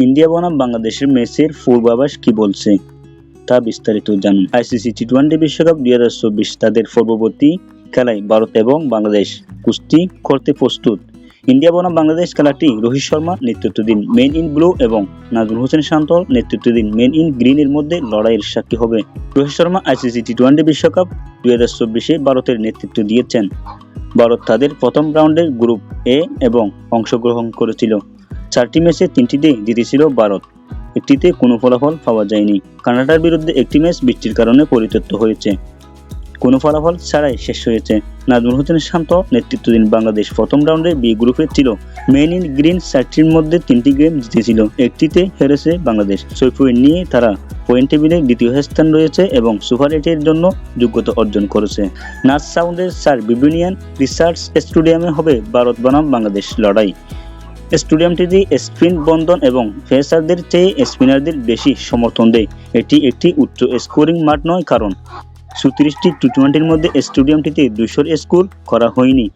India বনাম বাংলাদেশের ম্যাচের পূর্বাভাস কি বলছে তা বিস্তারিত জানুন। আইসিসি টি-20 বিশ্বকাপ 2024 তাদের পূর্ববর্তী খেলায় ভারত এবং বাংলাদেশ কুস্তি করতে প্রস্তুত। ইন্ডিয়া বনাম বাংলাদেশ খেলাটি রোহিত শর্মা নেতৃত্বাধীন মেন ইন ব্লু এবং নাজমুল হোসেন শান্তর নেতৃত্বাধীন মেন ইন গ্রিনের মধ্যে লড়াইয়ের সাক্ষী হবে। রোহিত শর্মা আইসিসি টি-20 বিশ্বকাপ 2024 ভারতের নেতৃত্ব দিয়েছেন। ভারত তাদের প্রথম রাউন্ডের গ্রুপ এ এবং অংশগ্রহণ করেছিল। 4টি ম্যাচে 3টিতে জিতেছিল ভারত, একটিতে কোনো ফলাফল পাওয়া যায়নি। কানাডার বিরুদ্ধে একটি ম্যাচ বৃষ্টির কারণে পরিত্যক্ত হয়েছে, কোনো ফলাফল ছাড়াই শেষ হয়েছে। নাজমুল হোসেন শান্ত নেতৃত্বাধীন বাংলাদেশ প্রথম রাউন্ডে বি গ্রুপে ছিল। মেন ইন গ্রিন 4টির মধ্যে 3টি গেম জিতেছিল, একটিতে হেরেছে বাংলাদেশ। 6 পয়েন্ট নিয়ে তারা পয়েন্ট টেবিলে দ্বিতীয় স্থান রয়েছে এবং সুপার 8-এর জন্য যোগ্যতা অর্জন করেছে। নাচ সাউন্ডের স্যার বিবিনিয়ান রিসার্চ স্টেডিয়ামে হবে ভারত বনাম বাংলাদেশ লড়াই। স্টেডিয়ামটিতে স্পিন বন্ধন এবং পেসারদের চেয়ে স্পিনারদের বেশি সমর্থন দেয়। এটি একটি উচ্চ স্কোরিং মাঠ নয়, কারণ 36টি টি-20-র মধ্যে স্টেডিয়ামটিতে 200 স্কোর করা হয়নি।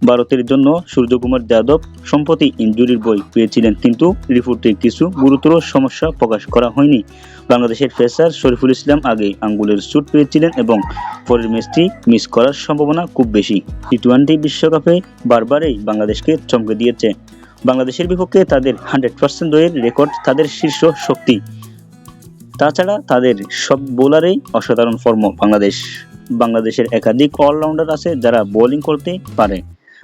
ভারতের জন্য সূর্যকুমার যাদব সম্প্রতি ইনজুরির ভয় পেয়েছিলেন, কিন্তু রিপোর্টে কিছু গুরুতর সমস্যা প্রকাশ করা হয়নি। বাংলাদেশের পেসার শরীফুল ইসলাম আগে আঙ্গুলের চোট পেয়েছিলেন এবং পরের ম্যাচটি মিস করার সম্ভাবনা খুব বেশি। টি-20 বিশ্বকাপে বারবারই বাংলাদেশকে চমকে দিয়েছে। বাংলাদেশের বিপক্ষে তাদের 100% জয়ের রেকর্ড তাদের শীর্ষ শক্তি। তাছাড়া তাদের সব বোলারেই অসাধারণ ফর্ম। বাংলাদেশের একাধিক অলরাউন্ডার আছে যারা বোলিং করতে পারে,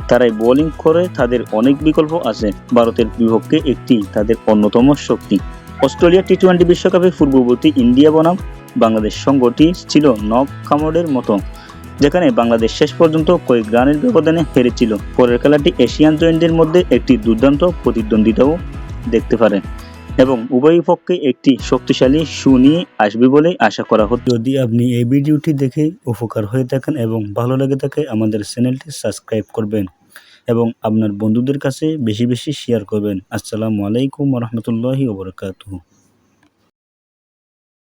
তারাই বোলিং করে, তাদের অনেক বিকল্প আছে। ভারতের বিপক্ষে একটি তাদের অন্যতম শক্তি। অস্ট্রেলিয়া টি-20 বিশ্বকাপে পূর্ববর্তী ইন্ডিয়া বনাম বাংলাদেশ সংঘটি ছিল নক কামড়ের মতো, যেখানে বাংলাদেশ শেষ পর্যন্ত কয়েক রানের ব্যবধানে হেরেছিল। পরের খেলাটি এশিয়ান জয়েন্টদের মধ্যে একটি দুর্দান্ত প্রতিদ্বন্দ্বিতাও দেখতে পারে এবং উভয় পক্ষে একটি শক্তিশালী শো নিয়ে আসবে বলে আশা করা হচ্ছে। যদি আপনি এই ভিডিওটি দেখে উপকার হয়ে থাকেন এবং ভালো লেগে থাকে, আমাদের চ্যানেলটি সাবস্ক্রাইব করবেন এবং আপনার বন্ধুদের কাছে বেশি বেশি শেয়ার করবেন। আসসালামু আলাইকুম ওয়া রাহমাতুল্লাহি ওয়া বারাকাতুহু।